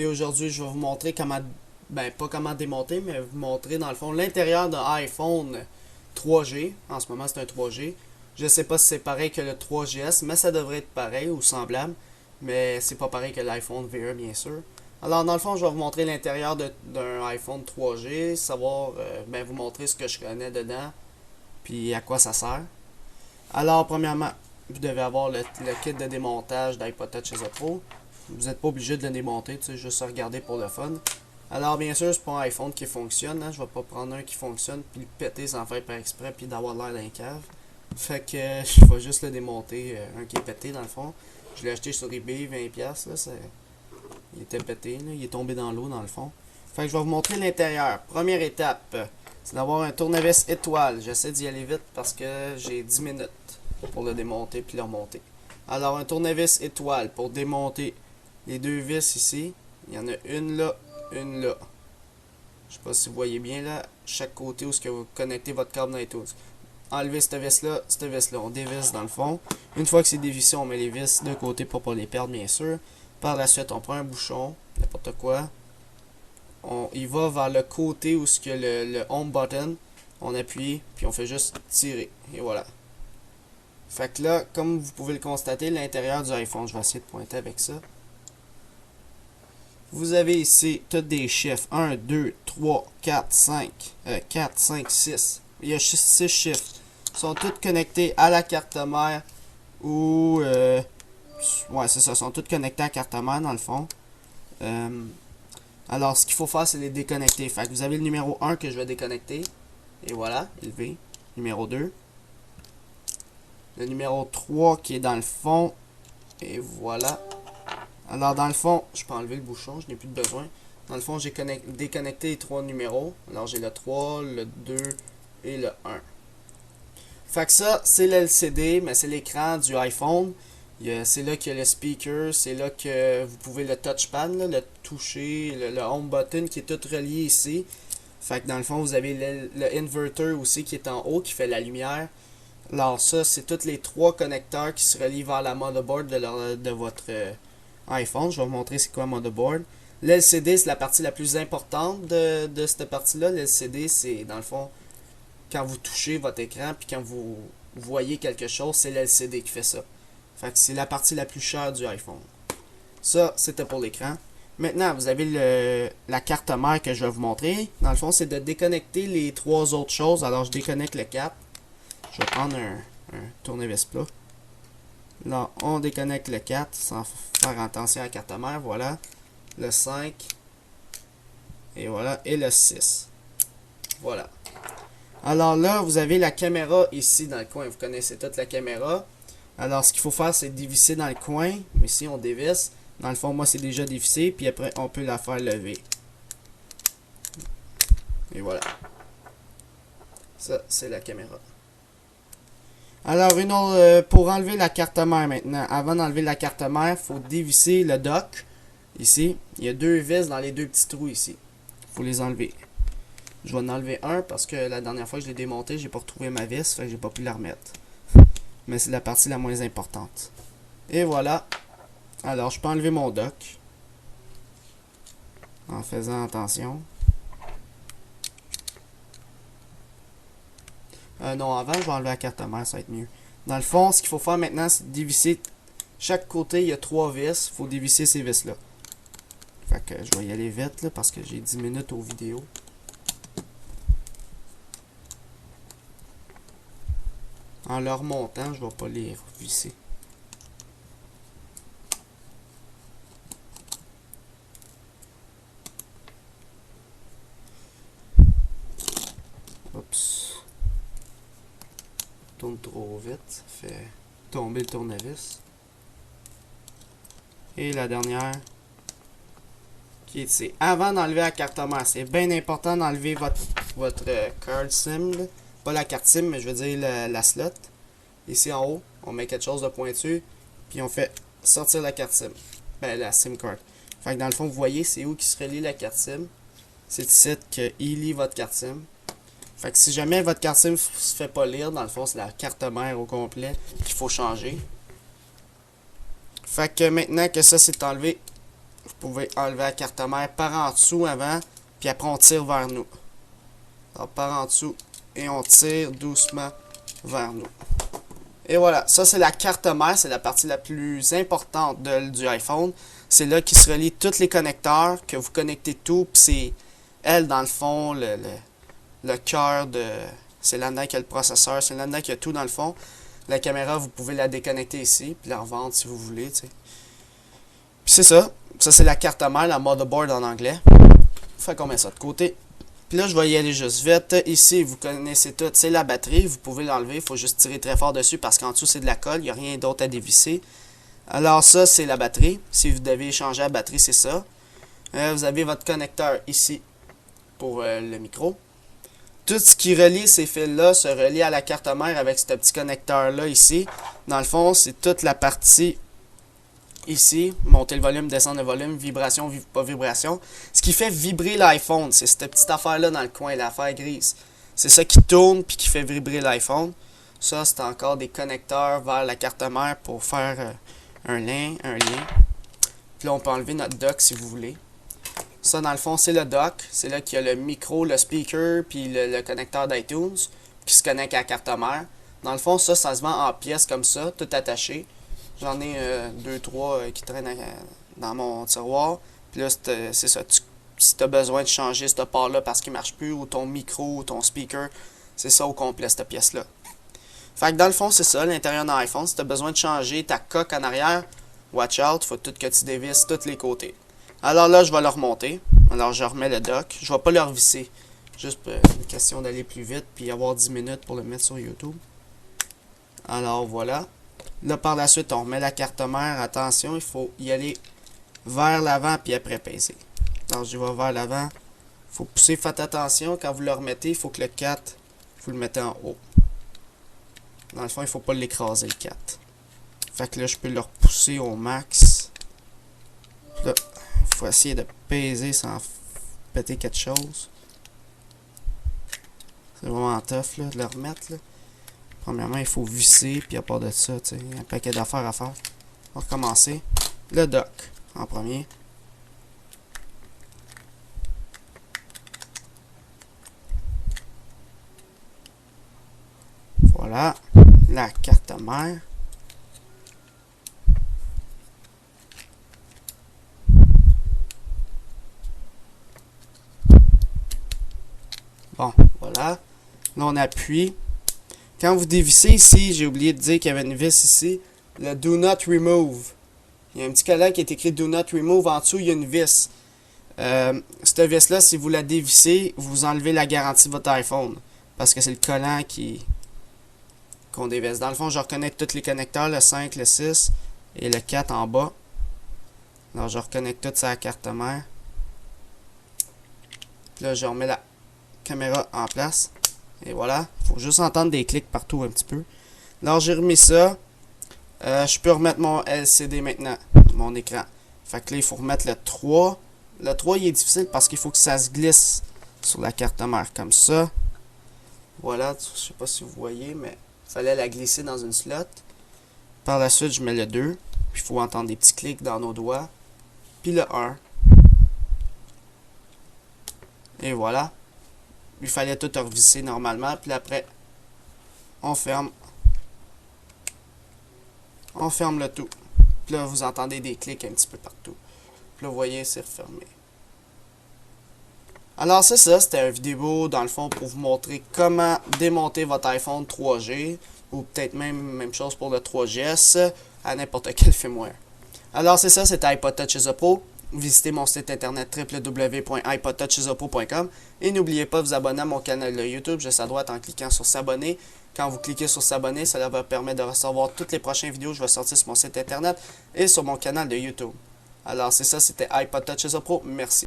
Et aujourd'hui, je vais vous montrer comment, pas comment démonter, mais vous montrer dans le fond l'intérieur d'un iPhone 3G. En ce moment, c'est un 3G. Je sais pas si c'est pareil que le 3GS, mais ça devrait être pareil ou semblable. Mais c'est pas pareil que l'iPhone VE, bien sûr. Alors, dans le fond, je vais vous montrer l'intérieur d'un iPhone 3G, savoir, vous montrer ce que je connais dedans, puis à quoi ça sert. Alors, premièrement, vous devez avoir le kit de démontage d'iPod Touch chez Pro. Vous n'êtes pas obligé de le démonter, tu sais, juste à regarder pour le fun. Alors, bien sûr, c'est pas un iPhone qui fonctionne, hein. Je vais pas prendre un qui fonctionne, puis le péter sans faire par exprès, puis d'avoir l'air d'un cave. Fait que je vais juste le démonter, un qui est pété dans le fond. Je l'ai acheté sur eBay, 20$, là, il était pété, là, il est tombé dans l'eau dans le fond. Fait que je vais vous montrer l'intérieur. Première étape, c'est d'avoir un tournevis étoile. J'essaie d'y aller vite parce que j'ai 10 minutes pour le démonter puis le remonter. Alors, un tournevis étoile pour démonter les deux vis ici. Il y en a une là, une là. Je sais pas si vous voyez bien là, chaque côté où ce que vous connectez votre câble dans iTunes. Enlevez cette vis-là, on dévisse dans le fond. Une fois que c'est dévissé, on met les vis de côté pour pas les perdre, bien sûr. Par la suite, on prend un bouchon, n'importe quoi. Il va vers le côté où ce que le home button, on appuie, puis on fait juste tirer. Et voilà. Fait que là, comme vous pouvez le constater, l'intérieur du iPhone, je vais essayer de pointer avec ça. Vous avez ici tous des chiffres. 1, 2, 3, 4, 5. 4, 5, 6. Il y a 6 chiffres. Ils sont tous connectés à la carte mère. Ou... ouais, c'est ça. Ils sont tous connectés à la carte mère, dans le fond. Alors, ce qu'il faut faire, c'est les déconnecter. Fait que vous avez le numéro 1 que je vais déconnecter. Et voilà, élevé. Numéro 2. Le numéro 3 qui est dans le fond. Et voilà. Alors, dans le fond, je peux enlever le bouchon, je n'ai plus de besoin. Dans le fond, j'ai déconnecté les 3 numéros. Alors, j'ai le 3, le 2 et le 1. Fait que ça, c'est l'LCD, mais c'est l'écran du iPhone. C'est là qu'il y a le speaker, c'est là que vous pouvez le touchpad, là, le toucher, le home button qui est tout relié ici. Fait que dans le fond, vous avez le inverter aussi qui est en haut, qui fait la lumière. Alors ça, c'est tous les 3 connecteurs qui se relient vers la motherboard de votre iPhone. Je vais vous montrer c'est quoi un motherboard. L'LCD, c'est la partie la plus importante de cette partie-là. L'LCD, c'est dans le fond, quand vous touchez votre écran, puis quand vous voyez quelque chose, c'est l'LCD qui fait ça. Fait que c'est la partie la plus chère du iPhone. Ça, c'était pour l'écran. Maintenant, vous avez la carte mère que je vais vous montrer. Dans le fond, c'est de déconnecter les 3 autres choses. Alors, je déconnecte le 4. Je vais prendre un tournevis plat. Là, on déconnecte le 4 sans faire attention à la carte mère. Voilà. Le 5. Et voilà. Et le 6. Voilà. Alors là, vous avez la caméra ici dans le coin. Vous connaissez toute la caméra. Alors, ce qu'il faut faire, c'est dévisser dans le coin. Ici, on dévisse. Dans le fond, moi, c'est déjà dévissé. Puis après, on peut la faire lever. Et voilà. Ça, c'est la caméra. Alors, une autre, pour enlever la carte mère maintenant. Avant d'enlever la carte mère, il faut dévisser le dock. Ici, il y a 2 vis dans les 2 petits trous ici. Il faut les enlever. Je vais en enlever un parce que la dernière fois que je l'ai démonté, j'ai pas retrouvé ma vis. Fait que j'ai pas pu la remettre. Mais c'est la partie la moins importante. Et voilà. Alors, je peux enlever mon dock. En faisant attention. Non, avant, je vais enlever la carte mère, ça va être mieux. Dans le fond, ce qu'il faut faire maintenant, c'est dévisser. Chaque côté, il y a 3 vis. Il faut dévisser ces vis-là. Fait que je vais y aller vite, là, parce que j'ai 10 minutes aux vidéos. En leur remontant, je ne vais pas les visser. Oups. Tourne trop vite, ça fait tomber le tournevis. Et la dernière, qui est ici. Avant d'enlever la carte mère, c'est bien important d'enlever votre card SIM. Là. Pas la carte SIM, mais je veux dire la slot. Ici en haut, on met quelque chose de pointu, puis on fait sortir la carte SIM. Ben, la SIM card. Fait que dans le fond, vous voyez, c'est où qui se relie la carte SIM. C'est ici qu'il lit votre carte SIM. Fait que si jamais votre carte SIM se fait pas lire, dans le fond, c'est la carte mère au complet qu'il faut changer. Fait que maintenant que ça c'est enlevé, vous pouvez enlever la carte mère par en dessous avant, puis après on tire vers nous. Alors par en dessous et on tire doucement vers nous. Et voilà, ça c'est la carte mère, c'est la partie la plus importante du iPhone. C'est là qui se relie tous les connecteurs, que vous connectez tout, puis c'est elle dans le fond, le cœur de... C'est là-dedans qu'il y a le processeur, c'est là-dedans qu'il y a tout dans le fond. La caméra, vous pouvez la déconnecter ici, puis la revendre si vous voulez, tu sais. Puis c'est ça. Ça, c'est la carte mère, la motherboard en anglais. Fait qu'on met ça de côté. Puis là, je vais y aller juste vite. Ici, vous connaissez tout, c'est la batterie. Vous pouvez l'enlever, il faut juste tirer très fort dessus parce qu'en dessous, c'est de la colle. Il n'y a rien d'autre à dévisser. Alors ça, c'est la batterie. Si vous devez changer la batterie, c'est ça. Vous avez votre connecteur ici pour le micro. Tout ce qui relie ces fils-là se relie à la carte mère avec ce petit connecteur-là ici. Dans le fond, c'est toute la partie ici. Monter le volume, descendre le volume, vibration, pas vibration. Ce qui fait vibrer l'iPhone, c'est cette petite affaire-là dans le coin, l'affaire grise. C'est ça qui tourne puis qui fait vibrer l'iPhone. Ça, c'est encore des connecteurs vers la carte mère pour faire un lien. Puis là, on peut enlever notre dock si vous voulez. Ça, dans le fond, c'est le dock. C'est là qu'il y a le micro, le speaker, puis le connecteur d'iTunes qui se connecte à la carte mère. Dans le fond, ça se vend en pièces comme ça, tout attaché. J'en ai 2-3 qui traînent dans mon tiroir. Puis là, c'est ça. Si tu as besoin de changer cette part-là parce qu'il ne marche plus, ou ton micro, ou ton speaker, c'est ça au complet, cette pièce-là. Fait que dans le fond, c'est ça, l'intérieur d'un iPhone. Si tu as besoin de changer ta coque en arrière, watch out, il faut tout que tu dévisses tous les côtés. Alors là, je vais le remonter. Alors, je remets le dock. Je ne vais pas le revisser. Juste une question d'aller plus vite puis avoir 10 minutes pour le mettre sur YouTube. Alors, voilà. Là, par la suite, on remet la carte mère. Attention, il faut y aller vers l'avant puis après peser. Alors, je vais vers l'avant. Il faut pousser, faites attention. Quand vous le remettez, il faut que le 4, vous le mettez en haut. Dans le fond, il ne faut pas l'écraser, le 4. Fait que là, je peux le repousser au max. Là, il faut essayer de peser sans péter quelque chose. C'est vraiment tough là, de le remettre. Là. Premièrement, il faut visser, puis à part de ça, il y a un paquet d'affaires à faire. On va recommencer. Le dock en premier. Voilà. La carte mère. Bon, voilà. Là, on appuie. Quand vous dévissez ici, j'ai oublié de dire qu'il y avait une vis ici. Le Do Not Remove. Il y a un petit collant qui est écrit Do Not Remove. En dessous, il y a une vis. Cette vis-là, si vous la dévissez, vous enlevez la garantie de votre iPhone. Parce que c'est le collant qu'on dévisse. Dans le fond, je reconnecte tous les connecteurs, le 5, le 6 et le 4 en bas. Alors, je reconnecte tout ça à la carte mère. Puis là, je remets la caméra en place. Et voilà. Il faut juste entendre des clics partout un petit peu. Alors, j'ai remis ça. Je peux remettre mon LCD maintenant. Mon écran. Fait que là, il faut remettre le 3. Le 3, il est difficile parce qu'il faut que ça se glisse sur la carte mère comme ça. Voilà. Je sais pas si vous voyez, mais il fallait la glisser dans une slot. Par la suite, je mets le 2. Puis il faut entendre des petits clics dans nos doigts. Puis le 1. Et voilà. Il fallait tout revisser normalement. Puis après, on ferme. On ferme le tout. Puis là, vous entendez des clics un petit peu partout. Puis là, vous voyez, c'est refermé. Alors, c'est ça. C'était une vidéo, dans le fond, pour vous montrer comment démonter votre iPhone 3G. Ou peut-être même chose pour le 3GS à n'importe quel firmware. Alors, c'est ça. C'était iPod Touch is a Pro. Visitez mon site internet www.ipodtouchisapro.com et n'oubliez pas de vous abonner à mon canal de YouTube juste à droite en cliquant sur s'abonner. Quand vous cliquez sur s'abonner, cela va permettre de recevoir toutes les prochaines vidéos que je vais sortir sur mon site internet et sur mon canal de YouTube. Alors c'est ça, c'était iPod Touch is a Pro. Merci.